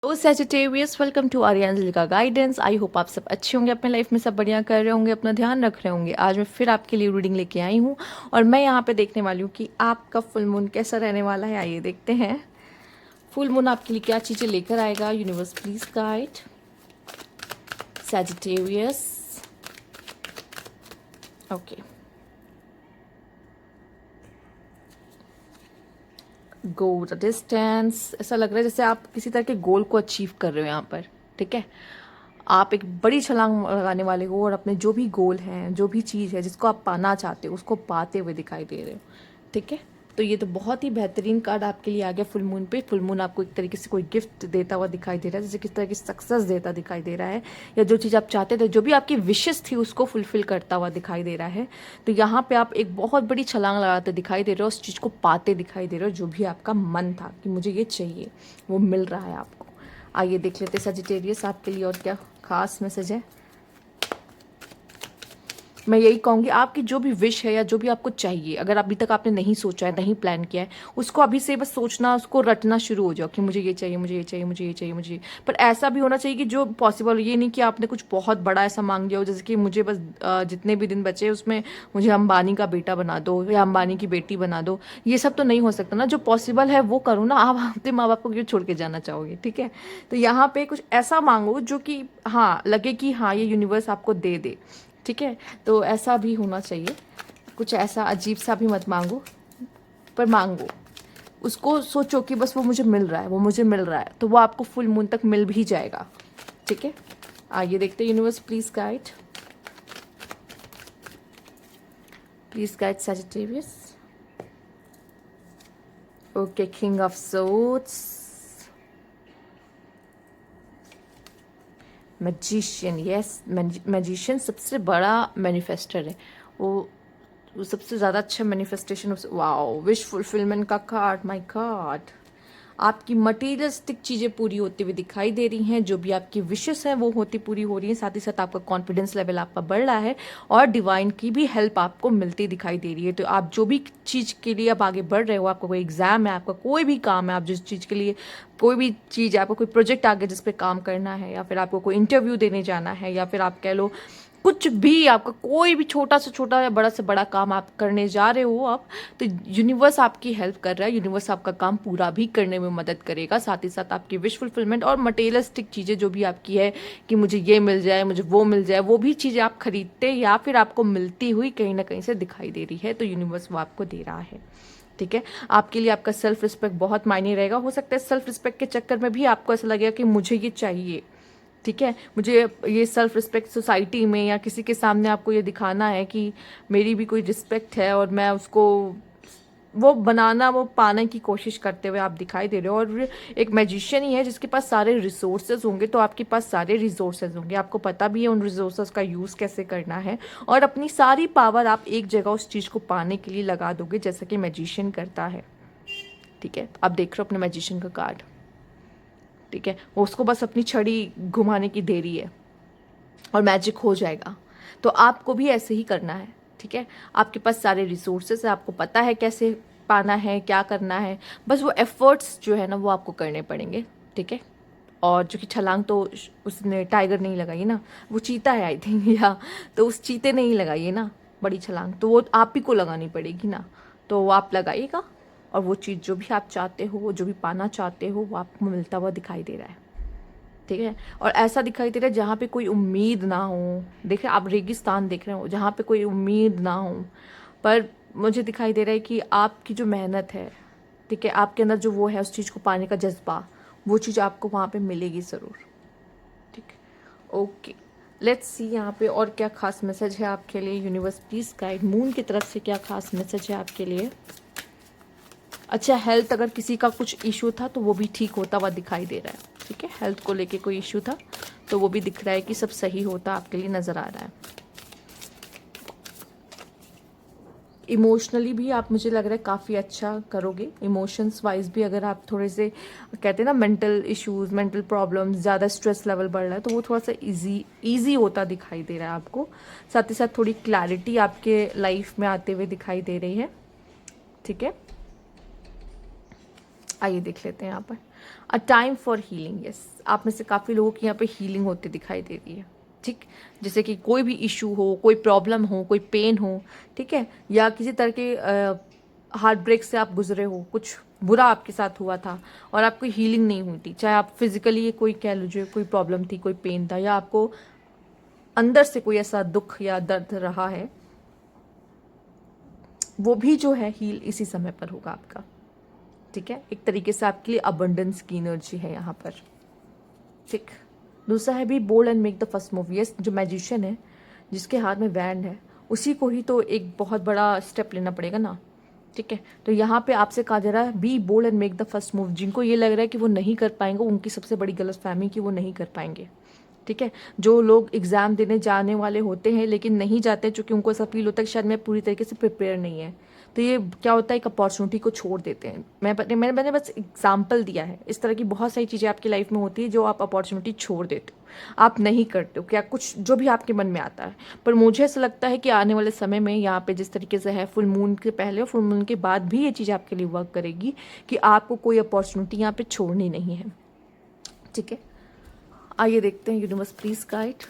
O Sagittarius, welcome to आर्यांजलि का guidance. I hope आप सब अच्छे होंगे, अपने लाइफ में सब बढ़िया कर रहे होंगे, अपना ध्यान रख रहे होंगे। आज मैं फिर आपके लिए रीडिंग लेके आई हूँ और मैं यहाँ पे देखने वाली हूँ कि आपका फुल मून कैसा रहने वाला है। आइए देखते हैं फुल मून आपके लिए क्या चीज़ें लेकर आएगा। Universe please guide Sagittarius. Okay, go the distance. ऐसा लग रहा है जैसे आप किसी तरह के गोल को अचीव कर रहे हो यहाँ पर। ठीक है, आप एक बड़ी छलांग लगाने वाले हो और अपने जो भी गोल हैं, जो भी चीज़ है जिसको आप पाना चाहते हो, उसको पाते हुए दिखाई दे रहे हो। ठीक है, तो ये तो बहुत ही बेहतरीन कार्ड आपके लिए आ गया फुल मून पे। फुल मून आपको एक तरीके से कोई गिफ्ट देता हुआ दिखाई दे रहा है, जैसे किस तरह की सक्सेस देता दिखाई दे रहा है, या जो चीज़ आप चाहते थे, जो भी आपकी विशेस थी, उसको फुलफिल करता हुआ दिखाई दे रहा है। तो यहाँ पे आप एक बहुत बड़ी छलांग लगाते दिखाई दे रहे हो, उस चीज़ को पाते दिखाई दे रहे हो। जो भी आपका मन था कि मुझे ये चाहिए, वो मिल रहा है आपको। आइए देख लेते सजिटेरियस आपके लिए और क्या खास मैसेज है। मैं यही कहूँगी, आपकी जो भी विश है या जो भी आपको चाहिए, अगर अभी तक आपने नहीं सोचा है, नहीं प्लान किया है, उसको अभी से बस सोचना, उसको रटना शुरू हो जाओ कि मुझे ये चाहिए, मुझे ये चाहिए, मुझे ये चाहिए, मुझे। पर ऐसा भी होना चाहिए कि जो पॉसिबल हो। ये नहीं कि आपने कुछ बहुत बड़ा ऐसा मांग लिया हो, जैसे कि मुझे बस जितने भी दिन बचे उसमें मुझे अंबानी का बेटा बना दो या अंबानी की बेटी बना दो। ये सब तो नहीं हो सकता ना। जो पॉसिबल है वो करो ना। आप अपने माँ बाप को क्यों छोड़ के जाना चाहोगे। ठीक है, तो यहाँ पे कुछ ऐसा मांगो जो कि हाँ लगे कि हाँ ये यूनिवर्स आपको दे दे। ठीक है, तो ऐसा भी होना चाहिए। कुछ ऐसा अजीब सा भी मत मांगो, पर मांगो। उसको सोचो कि बस वो मुझे मिल रहा है, वो मुझे मिल रहा है, तो वो आपको फुल मून तक मिल भी जाएगा। ठीक है, आइए देखते हैं universe please guide, please guide Sagittarius. Okay, king of swords, magician. Yes, magician सबसे बड़ा मैनिफेस्टर है। वो सबसे ज़्यादा अच्छा मैनिफेस्टेशन। वाओ, विश फुलफिलमेंट का कार्ड, माय गॉड। आपकी मटेरियलिस्टिक चीज़ें पूरी होती हुई दिखाई दे रही हैं। जो भी आपकी विशेस हैं वो होती पूरी हो रही हैं। साथ ही साथ आपका कॉन्फिडेंस लेवल आपका बढ़ रहा है और डिवाइन की भी हेल्प आपको मिलती दिखाई दे रही है। तो आप जो भी चीज़ के लिए आप आगे बढ़ रहे हो, आपका कोई एग्जाम है, आपका कोई भी काम है, आप जिस चीज़ के लिए, कोई भी चीज़ है, आपको कोई प्रोजेक्ट आगे जिस पे काम करना है, या फिर आपको कोई इंटरव्यू देने जाना है, या फिर आप कह लो कुछ भी, आपका कोई भी छोटा से छोटा या बड़ा से बड़ा काम आप करने जा रहे हो आप, तो यूनिवर्स आपकी हेल्प कर रहा है। यूनिवर्स आपका काम पूरा भी करने में मदद करेगा। साथ ही साथ आपकी विश फुलफिलमेंट और मटेरियलिस्टिक चीज़ें जो भी आपकी है कि मुझे ये मिल जाए, मुझे वो मिल जाए, वो भी चीज़ें आप खरीदते या फिर आपको मिलती हुई कहीं ना कहीं से दिखाई दे रही है। तो यूनिवर्स वो आपको दे रहा है। ठीक है, आपके लिए आपका सेल्फ रिस्पेक्ट बहुत मायने रहेगा। हो सकता है सेल्फ रिस्पेक्ट के चक्कर में भी आपको ऐसा लगेगा कि मुझे ये चाहिए। ठीक है, मुझे ये सेल्फ रिस्पेक्ट सोसाइटी में या किसी के सामने आपको ये दिखाना है कि मेरी भी कोई रिस्पेक्ट है, और मैं उसको वो बनाना, वो पाने की कोशिश करते हुए आप दिखाई दे रहे हो। और एक मैजिशियन ही है जिसके पास सारे रिसोर्सेज होंगे, तो आपके पास सारे रिसोर्सेज होंगे, आपको पता भी है उन रिसोर्सेज का यूज़ कैसे करना है, और अपनी सारी पावर आप एक जगह उस चीज़ को पाने के लिए लगा दोगे, जैसा कि मैजिशियन करता है। ठीक है, आप देख रहे हो अपने मैजिशियन का कार्ड। ठीक है, वो उसको बस अपनी छड़ी घुमाने की देरी है और मैजिक हो जाएगा। तो आपको भी ऐसे ही करना है। ठीक है, आपके पास सारे रिसोर्सेस है, आपको पता है कैसे पाना है, क्या करना है। बस वो एफर्ट्स जो है ना वो आपको करने पड़ेंगे। ठीक है, और जो कि छलांग तो उसने टाइगर नहीं लगाई ना, वो चीता है आई थिंक या, तो उस चीते ने ही लगाई है ना बड़ी छलांग, तो वो आप ही को लगानी पड़ेगी ना। तो वो आप लगाइएगा, और वो चीज़ जो भी आप चाहते हो, जो भी पाना चाहते हो, वो आपको मिलता हुआ दिखाई दे रहा है। ठीक है, और ऐसा दिखाई दे रहा है जहाँ पे कोई उम्मीद ना हो। देखिए, आप रेगिस्तान देख रहे हो जहाँ पे कोई उम्मीद ना हो, पर मुझे दिखाई दे रहा है कि आपकी जो मेहनत है, ठीक है, आपके अंदर जो वो है, उस चीज़ को पाने का जज्बा, वो चीज़ आपको वहाँ पे मिलेगी ज़रूर। ठीक है, ओके, लेट्स सी यहाँ पे और क्या खास मैसेज है आपके लिए। यूनिवर्स प्लीज गाइड, मून की तरफ से क्या खास मैसेज है आपके लिए। अच्छा, हेल्थ, अगर किसी का कुछ इशू था तो वो भी ठीक होता हुआ दिखाई दे रहा है। ठीक है, हेल्थ को लेके कोई इशू था तो वो भी दिख रहा है कि सब सही होता आपके लिए नज़र आ रहा है। इमोशनली भी आप, मुझे लग रहा है काफ़ी अच्छा करोगे। इमोशंस वाइज भी अगर आप थोड़े से, कहते हैं ना मेंटल इश्यूज, मेंटल प्रॉब्लम्स, ज़्यादा स्ट्रेस लेवल बढ़ रहा है, तो वो थोड़ा सा इजी होता दिखाई दे रहा है आपको। साथ ही साथ थोड़ी क्लैरिटी आपके लाइफ में आते हुए दिखाई दे रही है। ठीक है, आइए देख लेते हैं यहाँ पर। A time for healing, yes. आप में से काफ़ी लोगों की यहाँ पे हीलिंग होती दिखाई दे रही है, ठीक। जैसे कि कोई भी इशू हो, कोई प्रॉब्लम हो, कोई पेन हो, ठीक है, या किसी तरह के हार्ट ब्रेक से आप गुजरे हो, कुछ बुरा आपके साथ हुआ था और आपको हीलिंग नहीं हुई थी, चाहे आप फिजिकली कोई कह लीजिए कोई प्रॉब्लम थी, कोई पेन था, या आपको अंदर से कोई ऐसा दुख या दर्द रहा है, वो भी जो है हील इसी समय पर होगा आपका, ठीक है। एक तरीके से आपके लिए अबंडेंस की एनर्जी है यहाँ पर, ठीक। दूसरा है भी bold and make the first move, yes. जो मैजिशियन है, जिसके हाथ में वैंड है, उसी को ही तो एक बहुत बड़ा स्टेप लेना पड़ेगा ना, ठीक है। तो यहाँ पे आपसे कहा जा रहा है be bold and make the first move. जिनको ये लग रहा है कि वो नहीं कर पाएंगे, उनकी सबसे बड़ी गलतफहमी कि वो नहीं कर पाएंगे, ठीक है। जो लोग एग्जाम देने जाने वाले होते हैं लेकिन नहीं जाते, क्योंकि उनको ऐसा फील होता है कि शायद मैं पूरी तरीके से प्रिपेयर नहीं है, तो ये क्या होता है, एक अपॉर्चुनिटी को छोड़ देते हैं। मैंने बस एग्जाम्पल दिया है। इस तरह की बहुत सारी चीज़ें आपकी लाइफ में होती है जो आप अपॉर्चुनिटी छोड़ देते हो, आप नहीं करते हो, क्या कुछ जो भी आपके मन में आता है। पर मुझे ऐसा लगता है कि आने वाले समय में यहाँ पे जिस तरीके से है, फुल मून के पहले और फुल मून के बाद भी ये चीज़ आपके लिए वर्क करेगी कि आपको कोई अपॉर्चुनिटी यहाँ पे छोड़नी नहीं है, ठीक है। आइए देखते हैं यूनिवर्स प्लीज गाइड।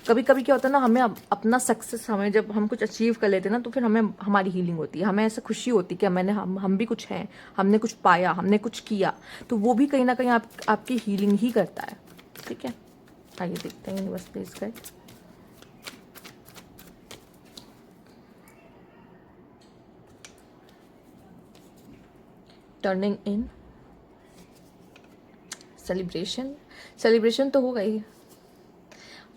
कभी कभी क्या होता है ना, हमें अपना सक्सेस, हमें जब हम कुछ अचीव कर लेते हैं ना, तो फिर हमें हमारी हीलिंग होती है, हमें ऐसा खुशी होती है कि मैंने हम भी कुछ हैं, हमने कुछ पाया, हमने कुछ किया, तो वो भी कहीं ना कहीं आपकी हीलिंग ही करता है, ठीक है। आइए देखते हैं universe please guide. Turning in celebration तो हो गई।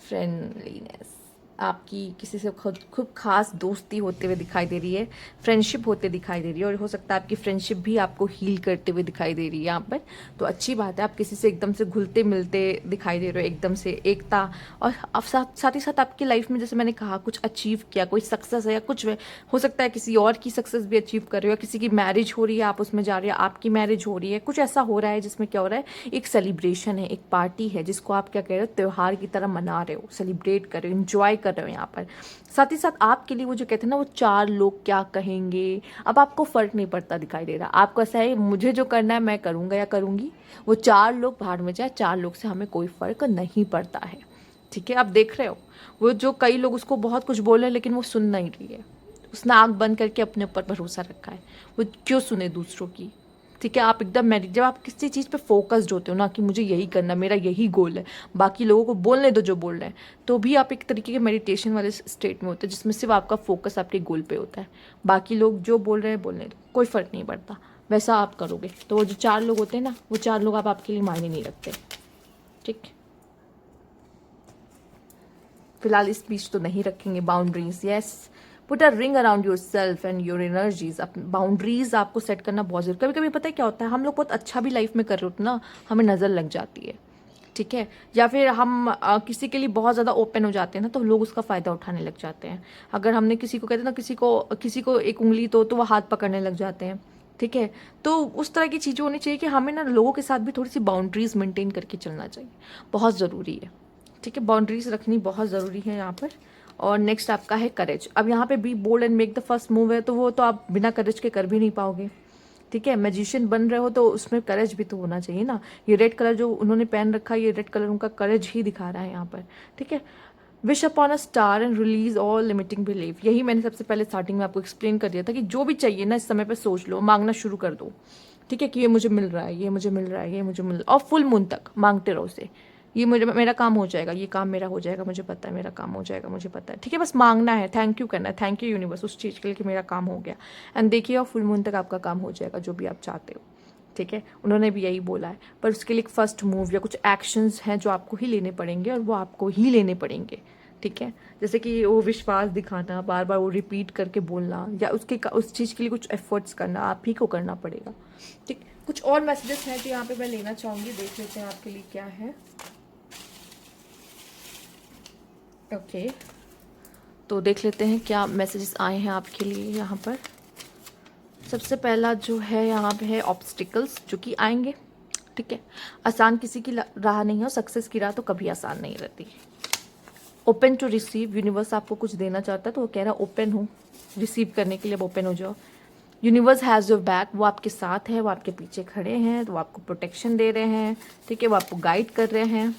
फ्रेंडलीनेस, आपकी किसी से खुद खूब खास दोस्ती होते हुए दिखाई दे रही है, फ्रेंडशिप होते दिखाई दे रही है, और हो सकता है आपकी फ्रेंडशिप भी आपको हील करते हुए दिखाई दे रही है यहाँ पर। तो अच्छी बात है, आप किसी से एकदम से घुलते मिलते दिखाई दे रहे हो, एकदम से एकता। और आप साथ ही साथ आपकी लाइफ में जैसे मैंने कहा कुछ अचीव किया, कोई सक्सेस है या कुछ हो सकता है किसी और की सक्सेस भी अचीव कर रहे हो, या किसी की मैरिज हो रही है, आप उसमें जा रहे हो, आपकी मैरिज हो रही है, कुछ ऐसा हो रहा है जिसमें क्या हो रहा है, एक सेलिब्रेशन है, एक पार्टी है, जिसको आप क्या कह रहे हो, त्यौहार की तरह मना रहे हो, सेलिब्रेट कर रहे हो, इंजॉय कर रहे हो यहाँ पर। साथ ही साथ आपके लिए वो जो कहते हैं ना, वो चार लोग क्या कहेंगे, अब आपको फर्क नहीं पड़ता दिखाई दे रहा। आपको ऐसा है, मुझे जो करना है मैं करूँगा या करूँगी, वो चार लोग बाहर में जाए, चार लोग से हमें कोई फर्क नहीं पड़ता है, ठीक है। आप देख रहे हो, वो जो कई लोग उसको बहुत कुछ बोल रहे हैं लेकिन वो सुन नहीं रही है, उसने आँख बंद करके अपने ऊपर भरोसा रखा है, वो क्यों सुने दूसरों की, ठीक है। आप एकदम जब आप किसी चीज़ पे फोकस्ड होते हो ना कि मुझे यही करना, मेरा यही गोल है, बाकी लोगों को बोलने दो जो बोल रहे हैं, तो भी आप एक तरीके के मेडिटेशन वाले स्टेट में होते हैं जिसमें सिर्फ आपका फोकस आपके गोल पे होता है, बाकी लोग जो बोल रहे हैं बोलने दो, कोई फ़र्क नहीं पड़ता। वैसा आप करोगे तो वो जो चार लोग होते हैं ना, वो चार लोग आप आपके लिए मायने नहीं रखते, ठीक। फिलहाल इस बीच तो नहीं रखेंगे boundaries, yes. Put a ring around your self and your energies. Boundaries आपको सेट करना बहुत जरूरी। कभी कभी पता है क्या होता है, हम लोग बहुत अच्छा भी लाइफ में कर रहे होते ना, हमें नज़र लग जाती है, ठीक है, या फिर हम किसी के लिए बहुत ज़्यादा ओपन हो जाते हैं ना, तो लोग उसका फ़ायदा उठाने लग जाते हैं। अगर हमने किसी को कहते हैं ना, किसी को एक उंगली तो वो हाथ पकड़ने लग जाते हैं, ठीक है। तो उस तरह की चीज़ें होनी चाहिए कि हमें ना लोगों के साथ भी थोड़ी सी बाउंड्रीज मेंटेन करके चलना चाहिए, बहुत ज़रूरी है, ठीक है। बाउंड्रीज रखनी बहुत ज़रूरी है यहाँ पर। और नेक्स्ट आपका है करेज। अब यहाँ पे be bold and make the first move है, तो वो तो आप बिना करेज के कर भी नहीं पाओगे, ठीक है। मैजिशियन बन रहे हो तो उसमें करेज भी तो होना चाहिए ना। ये रेड कलर जो उन्होंने पहन रखा है, ये रेड कलर उनका करेज ही दिखा रहा है यहाँ पर, ठीक है। Wish upon a star and release all limiting belief. यही मैंने सबसे पहले स्टार्टिंग में आपको एक्सप्लेन कर दिया था कि जो भी चाहिए ना, इस समय पर सोच लो, मांगना शुरू कर दो, ठीक है, कि ये मुझे मिल रहा है, ये मुझे मिल रहा है, ये मुझे मिल रहा है, और फुल मून तक मांगते रहो उसे। ये मुझे, मेरा काम हो जाएगा, ये काम मेरा हो जाएगा, मुझे पता है मेरा काम हो जाएगा, मुझे पता है, ठीक है। बस मांगना है, थैंक यू करना है, थैंक यू यूनिवर्स उस चीज़ के लिए कि मेरा काम हो गया। एंड देखिए, और फुल मून तक आपका काम हो जाएगा, जो भी आप चाहते हो, ठीक है। उन्होंने भी यही बोला है, पर उसके लिए एक फर्स्ट मूव या कुछ एक्शंस हैं जो आपको ही लेने पड़ेंगे, और वो आपको ही लेने पड़ेंगे, ठीक है। जैसे कि वो विश्वास दिखाना, बार बार वो रिपीट करके बोलना, या उस चीज़ के लिए कुछ एफर्ट्स करना आप ही को करना पड़ेगा, ठीक। कुछ और मैसेजेस हैं जो यहाँ पे मैं लेना चाहूँगी, देख लेते हैं आपके लिए क्या है। ओके, तो देख लेते हैं क्या मैसेजेस आए हैं आपके लिए यहाँ पर। सबसे पहला जो है यहाँ पे है ऑब्स्टिकल्स जो कि आएंगे, ठीक है। आसान किसी की राह नहीं हो, सक्सेस की राह तो कभी आसान नहीं रहती। ओपन टू रिसीव, यूनिवर्स आपको कुछ देना चाहता है तो वो कह रहा है ओपन हो रिसीव करने के लिए, अब ओपन हो जाओ। यूनिवर्स हैज़ योर बैक, वो आपके साथ है, वो आपके पीछे खड़े हैं, तो वो आपको प्रोटेक्शन दे रहे हैं, ठीक है, वो आपको गाइड कर रहे हैं।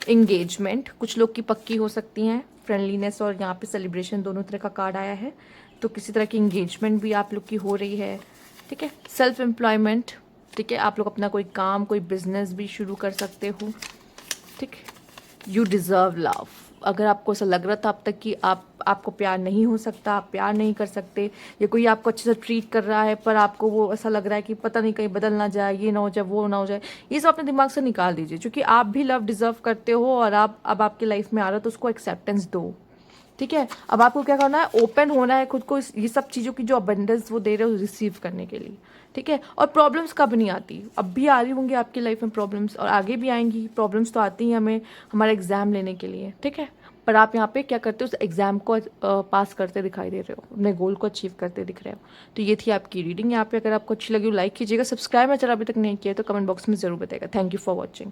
इंगेजमेंट कुछ लोग की पक्की हो सकती हैं, फ्रेंडलीनेस और यहाँ पे सेलिब्रेशन दोनों तरह का कार्ड आया है, तो किसी तरह की इंगेजमेंट भी आप लोग की हो रही है, ठीक है। सेल्फ एम्प्लॉयमेंट, ठीक है, आप लोग अपना कोई काम, कोई बिजनेस भी शुरू कर सकते हो, ठीक। यू डिज़र्व लव, अगर आपको ऐसा लग रहा था अब तक कि आपको प्यार नहीं हो सकता, आप प्यार नहीं कर सकते, या कोई आपको अच्छे से ट्रीट कर रहा है पर आपको वो ऐसा लग रहा है कि पता नहीं कहीं बदल ना जाए, ये ना हो जाए, वो ना हो जाए, ये सब अपने दिमाग से निकाल दीजिए, क्योंकि आप भी लव डिज़र्व करते हो और आप अब आपकी लाइफ में आ रहा है तो उसको एक्सेप्टेंस दो, ठीक है। अब आपको क्या करना है, ओपन होना है खुद को ये सब चीज़ों की जो अबंडेंस वो दे रहे हो रिसीव करने के लिए, ठीक है। और प्रॉब्लम्स कब नहीं आती, अब भी आ रही होंगी आपकी लाइफ में प्रॉब्लम्स, और आगे भी आएंगी प्रॉब्लम्स, तो आती हैं हमें हमारा एग्ज़ाम लेने के लिए, ठीक है। पर आप यहाँ पे क्या करते हो, उस एग्ज़ाम को पास करते दिखाई दे रहे हो, अपने गोल को अचीव करते दिख रहे हो। तो ये थी आपकी रीडिंग यहाँ पे, अगर आपको अच्छी लगी हो लाइक कीजिएगा, सब्सक्राइब मेरा चैनल अभी तक नहीं किया तो कमेंट बॉक्स में ज़रूर बताइएगा। Thank you for watching.